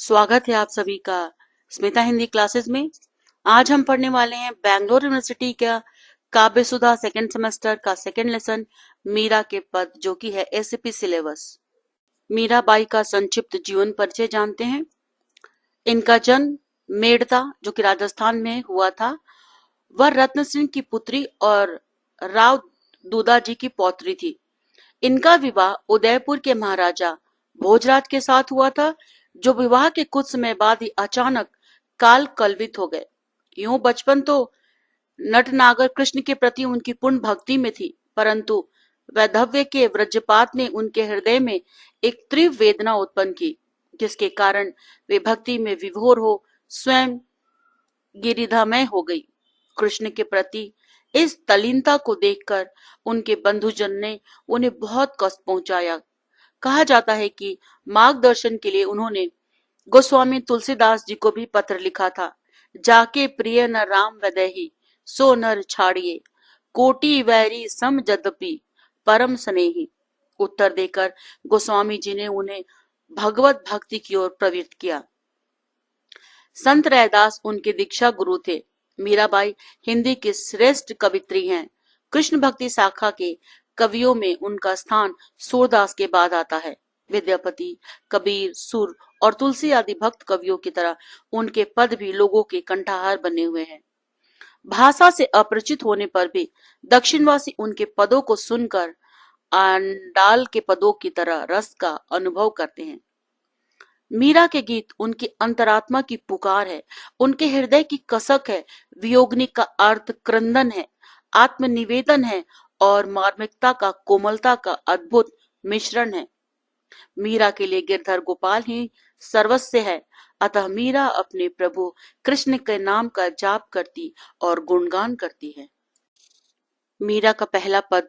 स्वागत है आप सभी का स्मिता हिंदी क्लासेस में। आज हम पढ़ने वाले हैं बैंगलोर यूनिवर्सिटी का काव्य सुधा सेकेंड सेमेस्टर का सेकेंड लेसन मीरा के पद, जो कि है एसएपी सिलेबस। मीराबाई का संक्षिप्त जीवन परिचय जानते हैं। इनका जन्म मेड़ता, जो कि राजस्थान में हुआ था। वह रत्न सिंह की पुत्री और राव दूदाजी की पौत्री थी। इनका विवाह उदयपुर के महाराजा भोजराज के साथ हुआ था, जो विवाह के कुछ समय बाद ही अचानक काल कलवित हो गए। यूं बचपन तो नटनागर कृष्ण के प्रति उनकी पूर्ण भक्ति में थी, परंतु वैधव्य के वज्रपात ने उनके हृदय में एक तीव्र वेदना उत्पन्न की, जिसके कारण वे भक्ति में विभोर हो स्वयं गिरिधामय हो गई। कृष्ण के प्रति इस तल्लीनता को देखकर उनके बंधुजन ने उन्हें बहुत कष्ट पहुंचाया। कहा जाता है कि मार्गदर्शन के लिए उन्होंने गोस्वामी तुलसीदास जी को भी पत्र लिखा था। जाके प्रिय न राम वदैही सो नर छाड़िए, कोटि वैरी सम जदपि परम स्नेही। उत्तर देकर गोस्वामी जी ने उन्हें भगवत भक्ति की ओर प्रवृत्त किया। संत रैदास उनके दीक्षा गुरु थे। मीराबाई हिंदी की श्रेष्ठ कवित्री हैं। कृष्ण भक्ति शाखा के कवियों में उनका स्थान सूरदास के बाद आता है। विद्यापति, कबीर, सुर और तुलसी आदि भक्त कवियों की तरह उनके पद भी लोगों के कंठहार बने हुए हैं। भाषा से अपरिचित होने पर भी दक्षिणवासी उनके पदों को सुनकर आंडाल के पदों की तरह रस का अनुभव करते हैं। मीरा के गीत उनकी अंतरात्मा की पुकार है, उनके हृदय की कसक है। वियोगनी का अर्थ क्रंदन है, आत्मनिवेदन है और मार्मिकता का, कोमलता का अद्भुत मिश्रण है। मीरा के लिए गिरधर गोपाल ही सर्वस्व है, अतः मीरा अपने प्रभु कृष्ण के नाम का जाप करती और गुणगान करती है। मीरा का पहला पद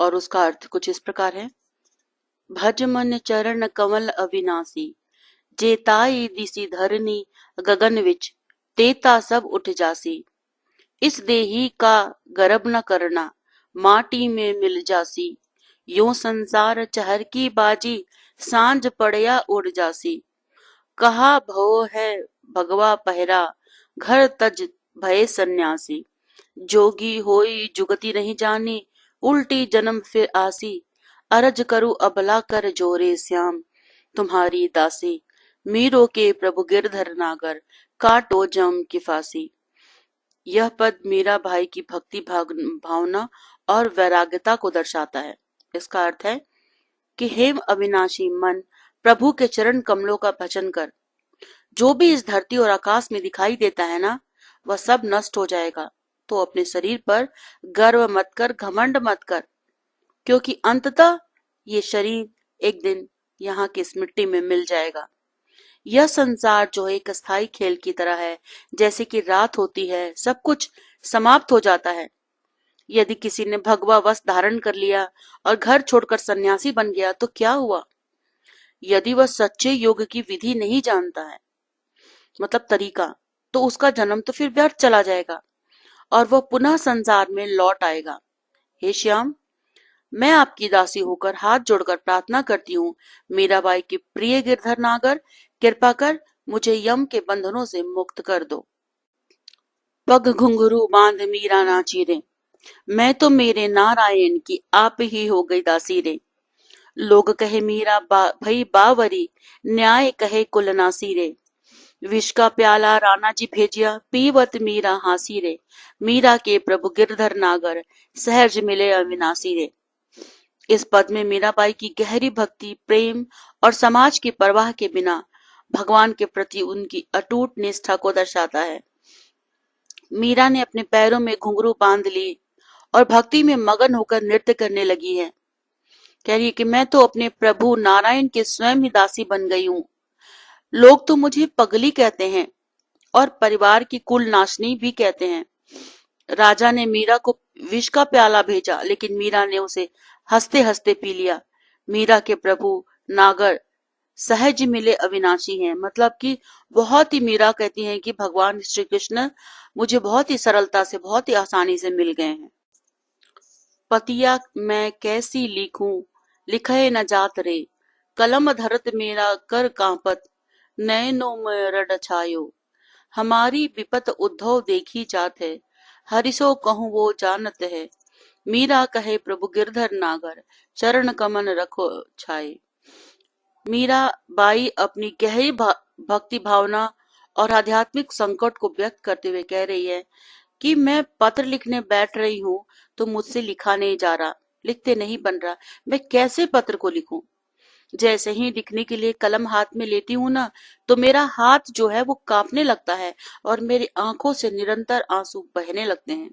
और उसका अर्थ कुछ इस प्रकार है। भज मन चरण कमल अविनाशी, जेताई दिसी धरनी गगन विच, तेता सब उठ जासी। इस देही का गर्भ न करना, माटी में मिल जासी। यो संसार चहर की बाजी, सांझ पड़या उड़ जासी। कहा भव है भगवा पहरा, घर तज भय सन्यासी। जोगी होई जुगति नहीं जानी, उल्टी जन्म फिर आसी। अरज करूं अबला कर जोरे श्याम, तुम्हारी दासी। मीरो के प्रभु गिरधर नागर, काटो जम की फांसी। यह पद मीरा भाई की भक्ति भावना और वैराग्यता को दर्शाता है। इसका अर्थ है कि हेम अविनाशी मन, प्रभु के चरण कमलों का भजन कर। जो भी इस धरती और आकाश में दिखाई देता है ना, वह सब नष्ट हो जाएगा। तो अपने शरीर पर गर्व मत कर, घमंड मत कर, क्योंकि अंततः ये शरीर एक दिन यहाँ की इस मिट्टी में मिल जाएगा। यह संसार जो एक अस्थायी खेल की तरह है, जैसे कि रात होती है, सब कुछ समाप्त हो जाता है। यदि किसी ने भगवा वस्त्र धारण कर लिया और घर छोड़कर सन्यासी बन गया तो क्या हुआ? यदि वह सच्चे योग की विधि नहीं जानता है, मतलब तरीका, तो उसका जन्म तो फिर व्यर्थ चला जाएगा और वह पुनः संसार में लौट आएगा। हे श्याम, मैं आपकी दासी होकर हाथ जोड़कर प्रार्थना करती हूँ, मीराबाई के प्रिय गिरधर नागर, कृपा कर मुझे यम के बंधनों से मुक्त कर दो। पग घुंघरू बांध मीरा नाची रे, मैं तो मेरे नारायण की आप ही हो गई दासी रे। लोग कहे मीरा भई बावरी, न्याय कहे कुलनासी रे। विष का प्याला राणा जी भेजिया, पीवत मीरा हासी रे। मीरा के प्रभु गिरधर नागर, सहज मिले अविनाशी रे। इस पद में मीराबाई की गहरी भक्ति, प्रेम और समाज की परवाह के बिना भगवान के प्रति उनकी अटूट निष्ठा को दर्शाता है। मीरा ने अपने पैरों में घुंघरू बांध ली और भक्ति में मगन होकर नृत्य करने लगी है। कह रही है कि मैं तो अपने प्रभु नारायण के स्वयं ही दासी बन गई हूँ। लोग तो मुझे पगली कहते हैं और परिवार की कुल नाशनी भी कहते हैं। राजा ने मीरा को विष का प्याला भेजा, लेकिन मीरा ने उसे हंसते हंसते पी लिया। मीरा के प्रभु नागर सहज मिले अविनाशी हैं, मतलब कि बहुत ही, मीरा कहती हैं कि भगवान श्री कृष्ण मुझे बहुत ही सरलता से, बहुत ही आसानी से मिल गए हैं। पतिया मैं कैसी लिखूं, लिखे न जात रे, कलम धरत मेरा कर कांपत। नयनों में रड छायो। हमारी विपत उद्धव देखी जात है, हरिसो कहूँ वो जानत है। मीरा कहे प्रभु गिरधर नागर, चरण कमन रखो छाए। मीरा बाई अपनी गहरी भक्ति भावना और आध्यात्मिक संकट को व्यक्त करते हुए कह रही है कि मैं पत्र लिखने बैठ रही हूँ तो मुझसे लिखा नहीं जा रहा, लिखते नहीं बन रहा, मैं कैसे पत्र को लिखूं। जैसे ही लिखने के लिए कलम हाथ में लेती हूँ ना, तो मेरा हाथ जो है वो कांपने लगता है और मेरी आंखों से निरंतर आंसू बहने लगते हैं।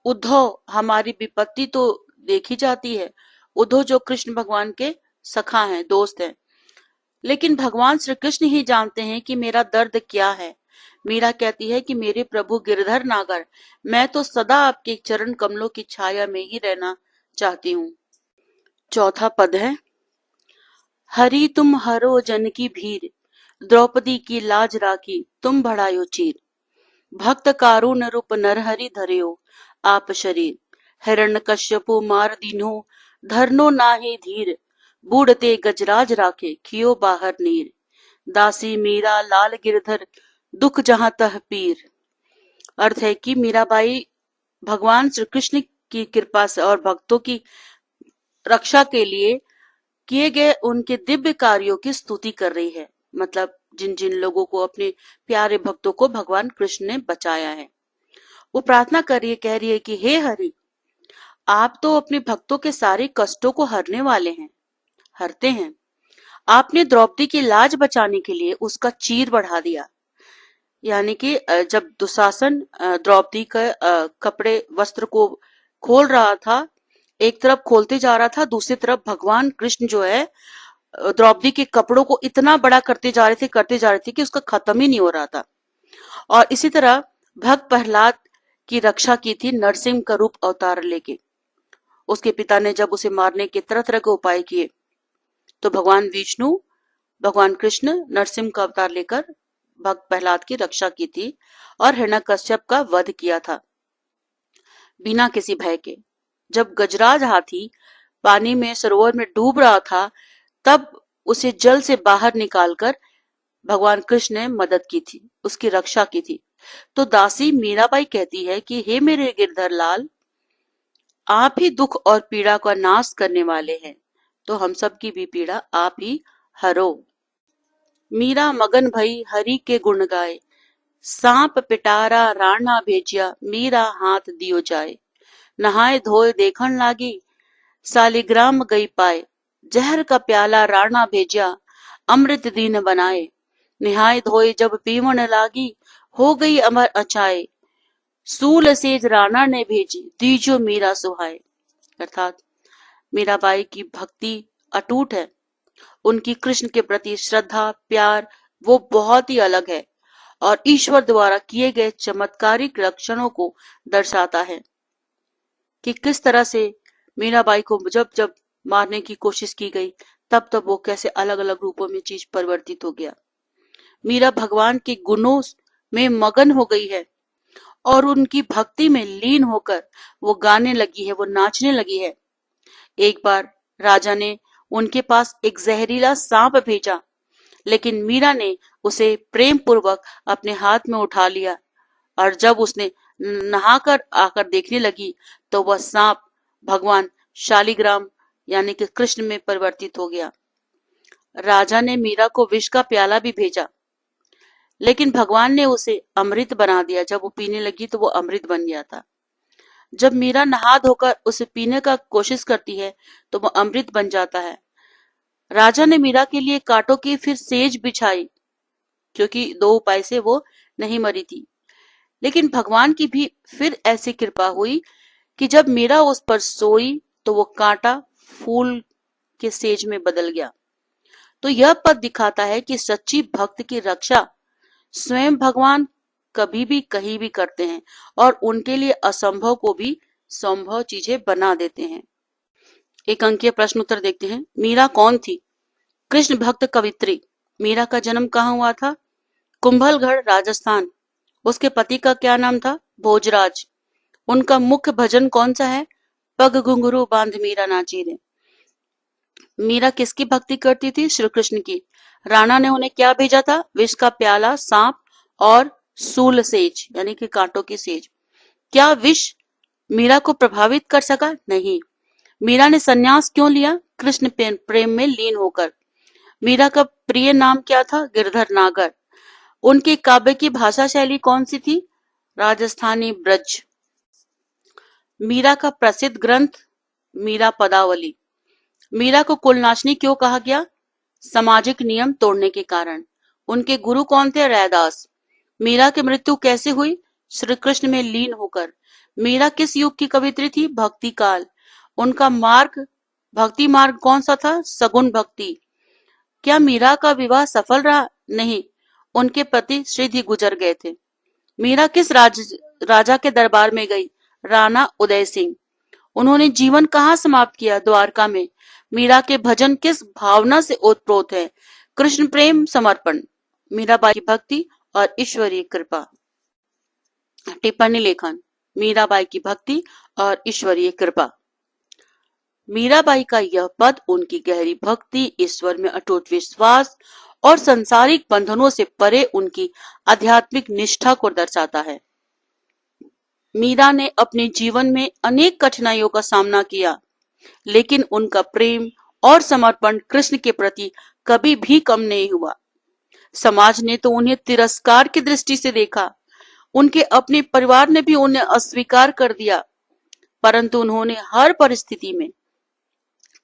उद्धव, हमारी विपत्ति तो देखी जाती है। उद्धव जो कृष्ण भगवान के सखा हैं, दोस्त हैं, लेकिन भगवान श्री कृष्ण ही जानते हैं कि मेरा दर्द क्या है। मीरा कहती है कि मेरे प्रभु गिरधर नागर, मैं तो सदा आपके चरण कमलों की छाया में ही रहना चाहती हूँ। चौथा पद है, हरि तुम हरो जन की भीर, द्रौपदी की लाज राखी तुम बढ़ायो चीर। भक्त कारुण रूप नरहरि धर्यो आप शरीर। हिरण्यकश्यपु मार दीन्हो धरनो नाहि धीर। बूढ़ते गजराज राखे कियो बाहर नीर। दासी मीरा लाल गिरधर दुख जहां तह पीर। अर्थ है कि मीराबाई भगवान श्री कृष्ण की कृपा से और भक्तों की रक्षा के लिए किए गए उनके दिव्य कार्यों की स्तुति कर रही है। मतलब जिन जिन लोगों को, अपने प्यारे भक्तों को भगवान कृष्ण ने बचाया है, वो प्रार्थना कर रही है, कह रही है कि हे हरि, आप तो अपने भक्तों के सारे कष्टों को हरने वाले हैं, हरते हैं। आपने द्रौपदी की लाज बचाने के लिए उसका चीर बढ़ा दिया। यानी कि जब दुशासन द्रौपदी के कपड़े वस्त्र को खोल रहा था, एक तरफ खोलते जा रहा था, दूसरी तरफ भगवान कृष्ण जो है द्रौपदी के कपड़ों को इतना बड़ा करते जा रहे थे कि उसका खत्म ही नहीं हो रहा था। और इसी तरह भक्त प्रहलाद की रक्षा की थी नरसिंह का रूप अवतार लेके। उसके पिता ने जब उसे मारने के तरह तरह के उपाय किए, तो भगवान विष्णु, भगवान कृष्ण नरसिंह का अवतार लेकर भक्त प्रहलाद की रक्षा की थी और हिरण्यकश्यप का वध किया था बिना किसी भय के। जब गजराज हाथी पानी में, सरोवर में डूब रहा था, तब उसे जल से बाहर निकालकर भगवान कृष्ण ने मदद की थी, उसकी रक्षा की थी। तो दासी मीराबाई कहती है कि हे मेरे गिरधर लाल, आप ही दुख और पीड़ा का नाश करने वाले हैं, तो हम सब की भी पीड़ा आप ही हरो। मीरा मगन भई हरि के गुण गाए, सांप पिटारा राणा भेजिया मीरा हाथ दियो जाए। नहाए धोए देखन लागी सालिग्राम गई पाए। जहर का प्याला राणा भेजिया अमृत दीन बनाए। निहाय धोए जब पीवन लागी हो गई अमर अचाए। सूल सेज राणा ने भेजी दीजो मीरा सुहाए। अर्थात मीराबाई की भक्ति अटूट है, उनकी कृष्ण के प्रति श्रद्धा प्यार वो बहुत ही अलग है और ईश्वर द्वारा किए गए चमत्कारिक लक्षणों को दर्शाता है कि किस तरह से मीराबाई को जब जब मारने की कोशिश की गई, तब तब वो कैसे अलग अलग रूपों में चीज परिवर्तित हो गया। मीरा भगवान के गुणों में मगन हो गई है और उनकी भक्ति में लीन होकर वो गाने लगी है, वो नाचने लगी है। एक बार राजा ने उनके पास एक जहरीला सांप भेजा, लेकिन मीरा ने उसे प्रेम पूर्वक अपने हाथ में उठा लिया और जब उसने नहाकर आकर देखने लगी, तो वह सांप भगवान शालिग्राम यानी कि कृष्ण में परिवर्तित हो गया। राजा ने मीरा को विष का प्याला भी भेजा, लेकिन भगवान ने उसे अमृत बना दिया। जब वो पीने लगी तो वो अमृत बन गया था। जब मीरा नहा धोकर उसे पीने का कोशिश करती है तो वो अमृत बन जाता है। राजा ने मीरा के लिए कांटों की फिर सेज बिछाई, क्योंकि दो उपाय से वो नहीं मरी थी। लेकिन भगवान की भी फिर ऐसी कृपा हुई कि जब मीरा उस पर सोई तो वो कांटा फूल के सेज में बदल गया। तो यह पद दिखाता है कि सच्ची भक्त की रक्षा स्वयं भगवान कभी भी कहीं भी करते हैं और उनके लिए असंभव को भी संभव चीजें बना देते हैं। एक अंकीय प्रश्न उत्तर देखते हैं। मीरा कौन थी? कृष्ण भक्त कवित्री। मीरा का जन्म कहाँ हुआ था? कुंभलगढ़, राजस्थान। उसके पति का क्या नाम था? भोजराज। उनका मुख्य भजन कौन सा है? पग घुंघरू बांध मीरा नाची रे। मीरा किसकी भक्ति करती थी? श्री कृष्ण की। राणा ने उन्हें क्या भेजा था? विष का प्याला, सांप और सूल सेज यानी कि कांटों की सेज। क्या विष मीरा को प्रभावित कर सका? नहीं। मीरा ने संन्यास क्यों लिया? कृष्ण प्रेम में लीन होकर। मीरा का प्रिय नाम क्या था? गिरधर नागर। उनके काव्य की भाषा शैली कौन सी थी? राजस्थानी ब्रज। मीरा का प्रसिद्ध ग्रंथ मीरा पदावली। मीरा को कुलनाशनी क्यों कहा गया? सामाजिक नियम तोड़ने के कारण। उनके गुरु कौन थे? रैदास। मीरा की मृत्यु कैसे हुई? श्री कृष्ण में लीन होकर। मीरा किस युग की कवित्री थी? भक्ति काल। उनका मार्ग भक्ति मार्ग कौन सा था? सगुण भक्ति। क्या मीरा का विवाह सफल रहा? नहीं, उनके पति श्रीधि गुजर गए थे। मीरा किस राजा के दरबार में गई? राणा उदय सिंह। उन्होंने जीवन कहाँ समाप्त किया? द्वारका में। मीरा के भजन किस भावना से ओतप्रोत है? कृष्ण प्रेम, समर्पण। मीराबाई की भक्ति और ईश्वरीय कृपा। टिप्पणी लेखन। मीराबाई की भक्ति और ईश्वरीय कृपा। मीराबाई का यह पद उनकी गहरी भक्ति, ईश्वर में अटूट विश्वास और संसारिक बंधनों से परे उनकी आध्यात्मिक निष्ठा को दर्शाता है। मीरा ने अपने जीवन में अनेक कठिनाइयों का सामना किया, लेकिन उनका प्रेम और समर्पण कृष्ण के प्रति कभी भी कम नहीं हुआ। समाज ने तो उन्हें तिरस्कार की दृष्टि से देखा, उनके अपने परिवार ने भी उन्हें अस्वीकार कर दिया, परंतु उन्होंने हर परिस्थिति में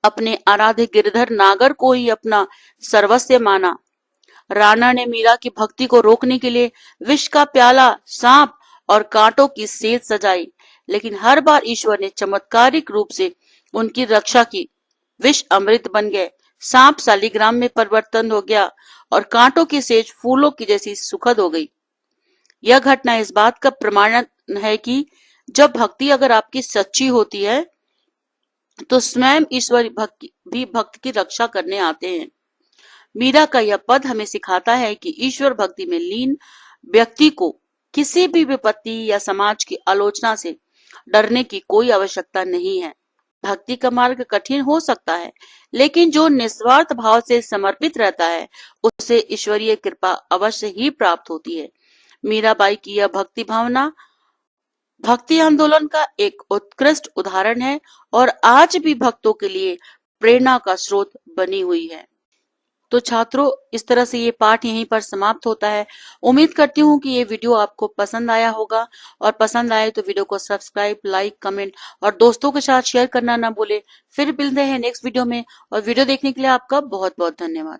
अपने आराध्य गिरधर नागर को ही अपना सर्वस्व माना। राणा ने मीरा की भक्ति को रोकने के लिए विष का प्याला, सांप और कांटों की सेज सजाई, लेकिन हर बार ईश्वर ने चमत्कारिक रूप से उनकी रक्षा की। विष अमृत बन गए, सांप शालिग्राम में परिवर्तन हो गया और कांटों की सेज फूलों की जैसी सुखद हो गई। यह घटना इस बात का प्रमाण है कि जब भक्ति अगर आपकी सच्ची होती है तो स्वयं ईश्वर भी भक्त की रक्षा करने आते हैं। मीरा का यह पद हमें सिखाता है कि ईश्वर भक्ति में लीन व्यक्ति को किसी भी विपत्ति या समाज की आलोचना से डरने की कोई आवश्यकता नहीं है। भक्ति का मार्ग कठिन हो सकता है, लेकिन जो निस्वार्थ भाव से समर्पित रहता है उसे ईश्वरीय कृपा अवश्य ही प्राप्त होती है। मीराबाई की यह भक्ति भावना भक्ति आंदोलन का एक उत्कृष्ट उदाहरण है और आज भी भक्तों के लिए प्रेरणा का स्रोत बनी हुई है। तो छात्रों, इस तरह से ये पाठ यहीं पर समाप्त होता है। उम्मीद करती हूँ कि ये वीडियो आपको पसंद आया होगा, और पसंद आए तो वीडियो को सब्सक्राइब, लाइक, कमेंट और दोस्तों के साथ शेयर करना ना भूले। फिर मिलते हैं नेक्स्ट वीडियो में, और वीडियो देखने के लिए आपका बहुत बहुत धन्यवाद।